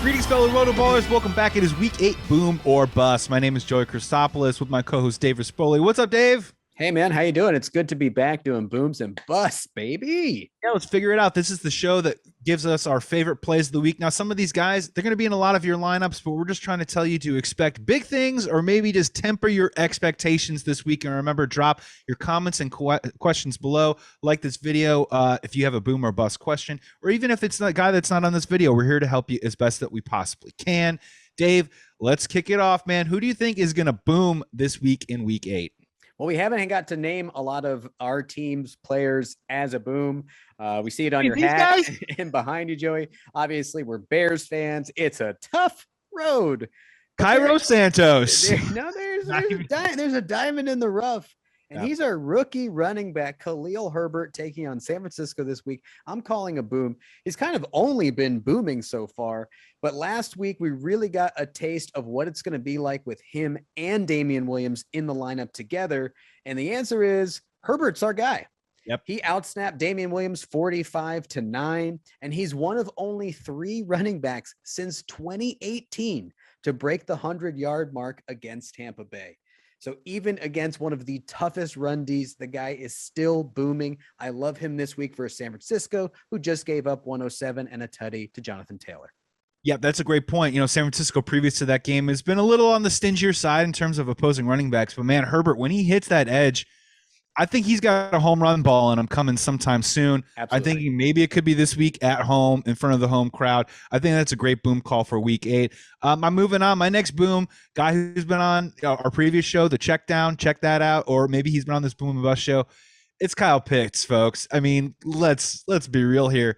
Greetings, fellow RotoBallers. Welcome back. It is Week 8 Boom or Bust. My name is Joey Christopoulos with my co-host Dave Rispoli. What's up, Dave? Hey, man. How you doing? It's good to be back doing booms and busts, baby. Yeah, let's figure it out. This is the show that gives us our favorite plays of the week. Now, some of these guys, they're going to be in a lot of your lineups, but we're just trying to tell you to expect big things or maybe just temper your expectations this week. And remember, drop your comments and questions below. Like this video if you have a boom or bust question, or even if it's a guy that's not on this video, we're here to help you as best that we possibly can. Dave, let's kick it off, man. Who do you think is going to boom this week in Week 8? Well, we haven't got to name a lot of our team's players as a boom. We see it on your hat and behind you, Joey. Obviously, we're Bears fans. It's a tough road. Cairo Santos. There's a diamond in the rough. And he's our rookie running back, Khalil Herbert, taking on San Francisco this week. I'm calling a boom. He's kind of only been booming so far. But last week, we really got a taste of what it's going to be like with him and Damian Williams in the lineup together. And the answer is Herbert's our guy. Yep. He outsnapped Damian Williams 45-9. And he's one of only 3 running backs since 2018 to break the 100-yard mark against Tampa Bay. So even against one of the toughest run Ds, the guy is still booming. I love him this week for San Francisco, who just gave up 107 and a tutty to Jonathan Taylor. Yeah, that's a great point. You know, San Francisco previous to that game has been a little on the stingier side in terms of opposing running backs. But man, Herbert, when he hits that edge, I think he's got a home run ball and I'm coming sometime soon. Absolutely. I think maybe it could be this week at home in front of the home crowd. I think that's a great boom call for Week 8. I'm moving on. My next boom, guy who's been on our previous show, the Check Down, check that out, or maybe he's been on this Boom and Bust show. It's Kyle Pitts, folks. I mean, let's be real here.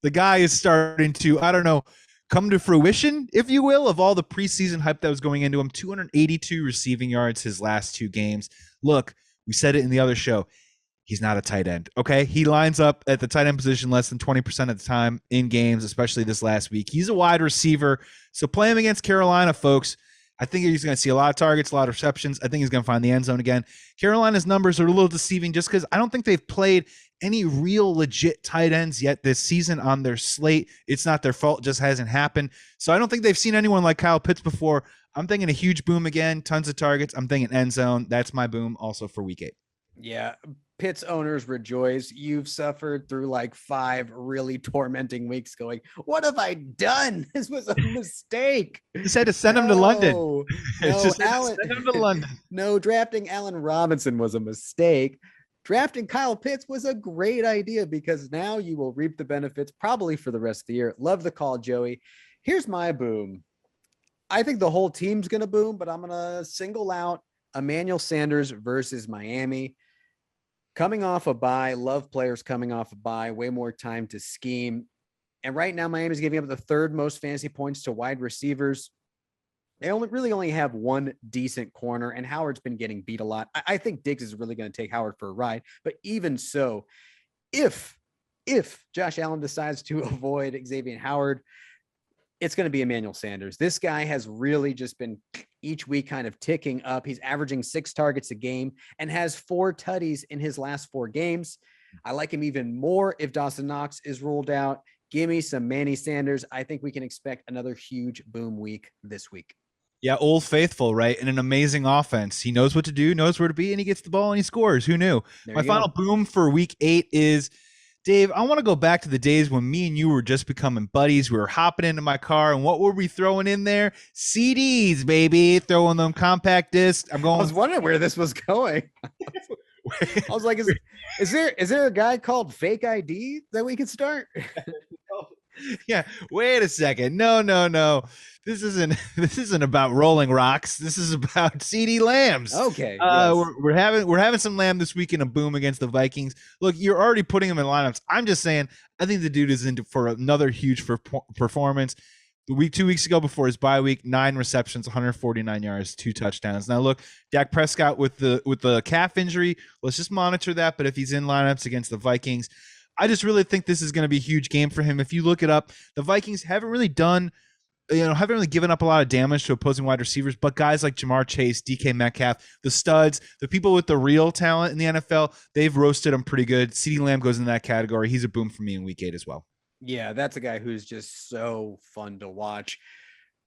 The guy is starting to, I don't know, come to fruition, if you will, of all the preseason hype that was going into him. 282 receiving yards his last 2 games. Look, we said it in the other show. He's not a tight end, okay? He lines up at the tight end position less than 20% of the time in games, especially this last week. He's a wide receiver, so play him against Carolina, folks. I think he's going to see a lot of targets, a lot of receptions. I think he's going to find the end zone again. Carolina's numbers are a little deceiving just because I don't think they've played any real legit tight ends yet this season on their slate. It's not their fault. It just hasn't happened. So I don't think they've seen anyone like Kyle Pitts before. I'm thinking a huge boom again, tons of targets. I'm thinking end zone. That's my boom also for Week 8. Yeah, Pitts owners rejoice. You've suffered through like 5 really tormenting weeks going, what have I done? This was a mistake. You said to send him to London. Send him to London. No, drafting Allen Robinson was a mistake. Drafting Kyle Pitts was a great idea because now you will reap the benefits probably for the rest of the year. Love the call, Joey. Here's my boom. I think the whole team's going to boom, but I'm going to single out Emmanuel Sanders versus Miami. Coming off a bye, love players coming off a bye, way more time to scheme. And right now, Miami's giving up the 3rd most fantasy points to wide receivers. They only have one decent corner, and Howard's been getting beat a lot. I think Diggs is really going to take Howard for a ride. But even so, if Josh Allen decides to avoid Xavier Howard, it's going to be Emmanuel Sanders. This guy has really just been each week kind of ticking up. He's averaging 6 targets a game and has 4 tutties in his last 4 games. I like him even more if Dawson Knox is ruled out. Give me some Manny Sanders. I think we can expect another huge boom week this week. Yeah, Old Faithful, right? And an amazing offense. He knows what to do, knows where to be, and he gets the ball and he scores. Who knew? My final boom for Week 8 is, Dave, I want to go back to the days when me and you were just becoming buddies. We were hopping into my car, and what were we throwing in there? CDs, baby. Throwing them compact discs. I was wondering where this was going. I was like, is there a guy called Fake ID that we could start? Yeah, wait a second. No. This isn't about Rolling Rocks. This is about CD Lambs. Okay. Yes. We're having some Lamb this week in a boom against the Vikings. Look, you're already putting him in lineups. I'm just saying, I think the dude is in for another huge performance. 2 weeks ago before his bye week, 9 receptions, 149 yards, 2 touchdowns. Now look, Dak Prescott with the calf injury. Let's just monitor that. But if he's in lineups against the Vikings, I just really think this is going to be a huge game for him. If you look it up, the Vikings haven't really given up a lot of damage to opposing wide receivers, but guys like Jamar Chase, DK Metcalf, the studs, the people with the real talent in the NFL, they've roasted them pretty good. CeeDee Lamb goes in that category. He's a boom for me in Week 8 as well. Yeah, that's a guy who's just so fun to watch.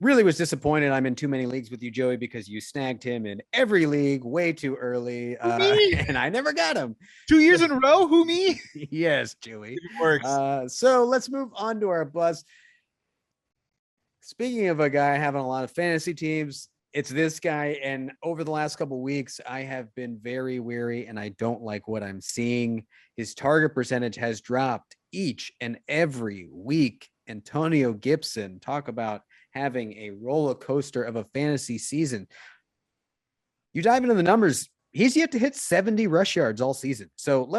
Really was disappointed I'm in too many leagues with you, Joey, because you snagged him in every league way too early, Who, me? and I never got him. 2 years in a row? Who, me? Yes, Joey. It works. So let's move on to our bus. Speaking of a guy having a lot of fantasy teams, it's this guy. And over the last couple of weeks, I have been very weary and I don't like what I'm seeing. His target percentage has dropped each and every week. Antonio Gibson, talk about having a roller coaster of a fantasy season. You dive into the numbers, he's yet to hit 70 rush yards all season. So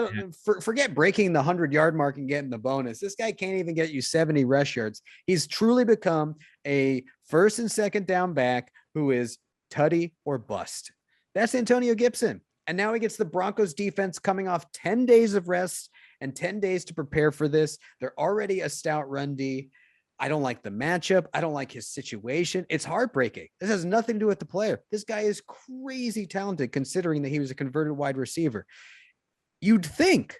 forget breaking the 100-yard mark and getting the bonus. This guy can't even get you 70 rush yards. He's truly become a first and second down back who is tutty or bust. That's Antonio Gibson. And now he gets the Broncos defense coming off 10 days of rest and 10 days to prepare for this. They're already a stout run D. I don't like the matchup. I don't like his situation. It's heartbreaking. This has nothing to do with the player. This guy is crazy talented considering that he was a converted wide receiver. You'd think,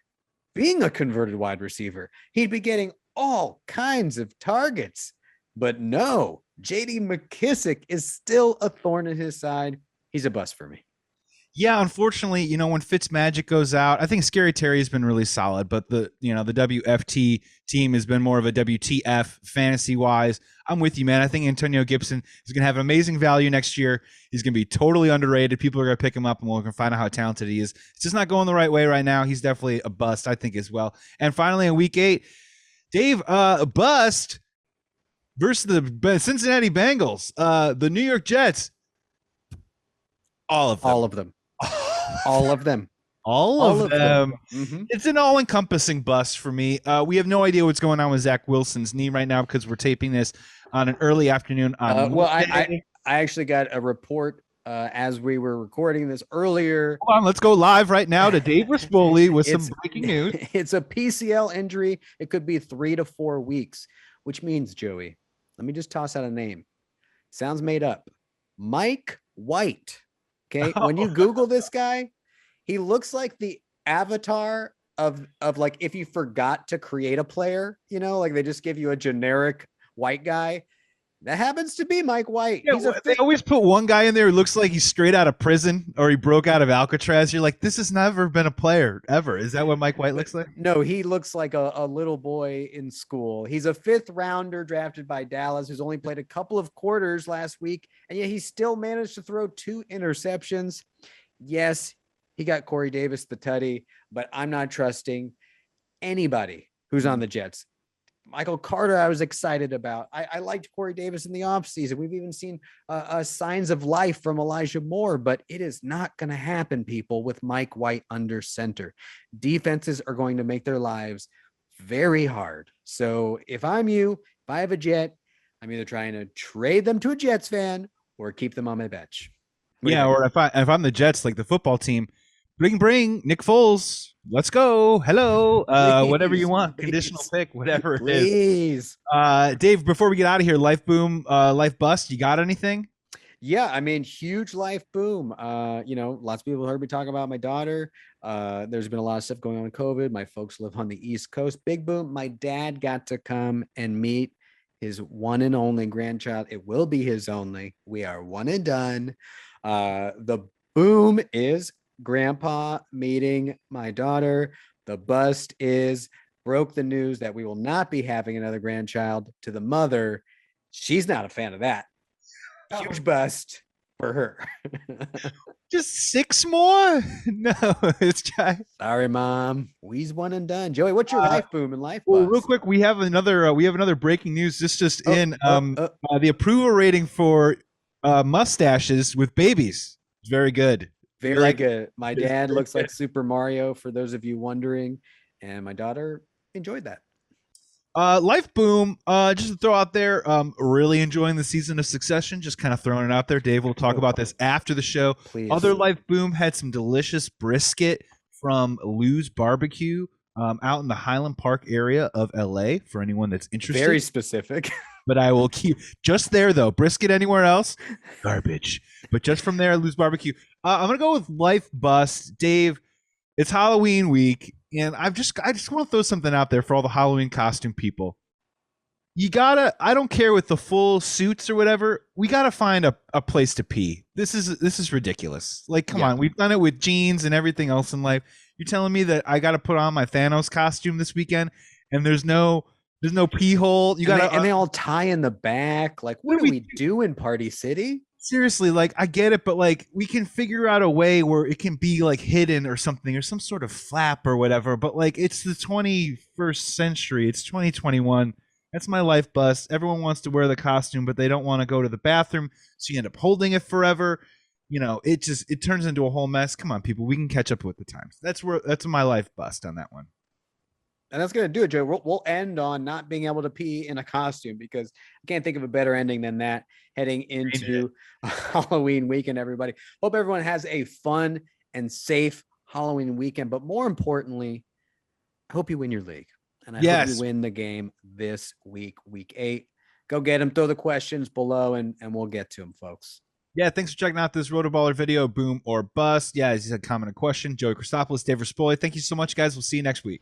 being a converted wide receiver, he'd be getting all kinds of targets. But no, J.D. McKissick is still a thorn in his side. He's a bust for me. Yeah, unfortunately, when Fitzmagic goes out, I think Scary Terry has been really solid, but the WFT team has been more of a WTF fantasy wise. I'm with you, man. I think Antonio Gibson is going to have an amazing value next year. He's going to be totally underrated. People are going to pick him up and we're going to find out how talented he is. It's just not going the right way right now. He's definitely a bust, I think, as well. And finally, in week 8, Dave, a bust versus the Cincinnati Bengals, the New York Jets. All of them. All of them. All of them. All of them. Mm-hmm. It's an all-encompassing bust for me. We have no idea what's going on with Zach Wilson's knee right now because we're taping this on an early afternoon. I actually got a report as we were recording this earlier. Hold on, let's go live right now to Dave Rispoli with some breaking news. It's a PCL injury. It could be 3 to 4 weeks, which means, Joey, let me just toss out a name. Sounds made up. Mike White. Okay. When you Google this guy, he looks like the avatar of like, if you forgot to create a player, like they just give you a generic white guy. That happens to be Mike White. Yeah, they always put one guy in there who looks like he's straight out of prison or he broke out of Alcatraz. You're like, this has never been a player ever. Is that what Mike White looks like? No, he looks like a little boy in school. He's a 5th rounder drafted by Dallas who's only played a couple of quarters last week. And yet he still managed to throw 2 interceptions. Yes, he got Corey Davis, the tutty, but I'm not trusting anybody who's on the Jets. Michael Carter, I was excited about. I liked Corey Davis in the offseason. We've even seen signs of life from Elijah Moore, but it is not going to happen, people, with Mike White under center. Defenses are going to make their lives very hard. So if I'm you, if I have a Jet, I'm either trying to trade them to a Jets fan or keep them on my bench. Yeah, or if I'm the Jets, like the football team, bring Nick Foles. Let's go. Hello. Whatever you want. Conditional pick, whatever it is. Dave, before we get out of here, life boom, life bust. You got anything? Yeah, I mean, huge life boom. Lots of people heard me talk about my daughter. There's been a lot of stuff going on with COVID. My folks live on the East Coast. Big boom. My dad got to come and meet his one and only grandchild. It will be his only. We are one and done. The boom is Grandpa meeting my daughter. The bust is broke the news that we will not be having another grandchild to the mother. She's not a fan of that. Huge bust for her. Just 6 more? No, it's just... Sorry, Mom. We's one and done. Joey, what's your life boom and life bust? Well, real quick, we have another breaking news. The approval rating for mustaches with babies is very good. Very good. My dad looks like Super Mario, for those of you wondering, and my daughter enjoyed that. Life boom, just to throw out there, really enjoying the season of Succession, just kind of throwing it out there. Dave will talk about this after the show. Please. Other life boom had some delicious brisket from Lou's Barbecue out in the Highland Park area of LA for anyone that's interested. Very specific. But I will keep just there though. Brisket anywhere else, garbage. But just from there, Lou's Barbecue. I'm gonna go with life bust. Dave, it's Halloween week, and I just want to throw something out there for all the Halloween costume people. You gotta, I don't care with the full suits or whatever, we gotta find a place to pee. This is ridiculous. Like, come on, we've done it with jeans and everything else in life. You're telling me that I gotta put on my Thanos costume this weekend and there's no pee hole. You gotta and they all tie in the back. Like, what do we do in Party City? Seriously, like, I get it, but like, we can figure out a way where it can be like hidden or something, or some sort of flap or whatever. But like, it's the 21st century. It's 2021. That's my life bust. Everyone wants to wear the costume, but they don't want to go to the bathroom, so you end up holding it forever. It turns into a whole mess. Come on, people, we can catch up with the times. That's my life bust on that one. And that's going to do it, Joe. We'll end on not being able to pee in a costume, because I can't think of a better ending than that heading into Halloween weekend, everybody. Hope everyone has a fun and safe Halloween weekend. But more importantly, I hope you win your league. And I hope you win the game this week, week 8. Go get them. Throw the questions below, and we'll get to them, folks. Yeah, thanks for checking out this RotoBaller video, boom or bust. Yeah, as you said, comment or question. Joey Christopoulos, Dave Rispoli. Thank you so much, guys. We'll see you next week.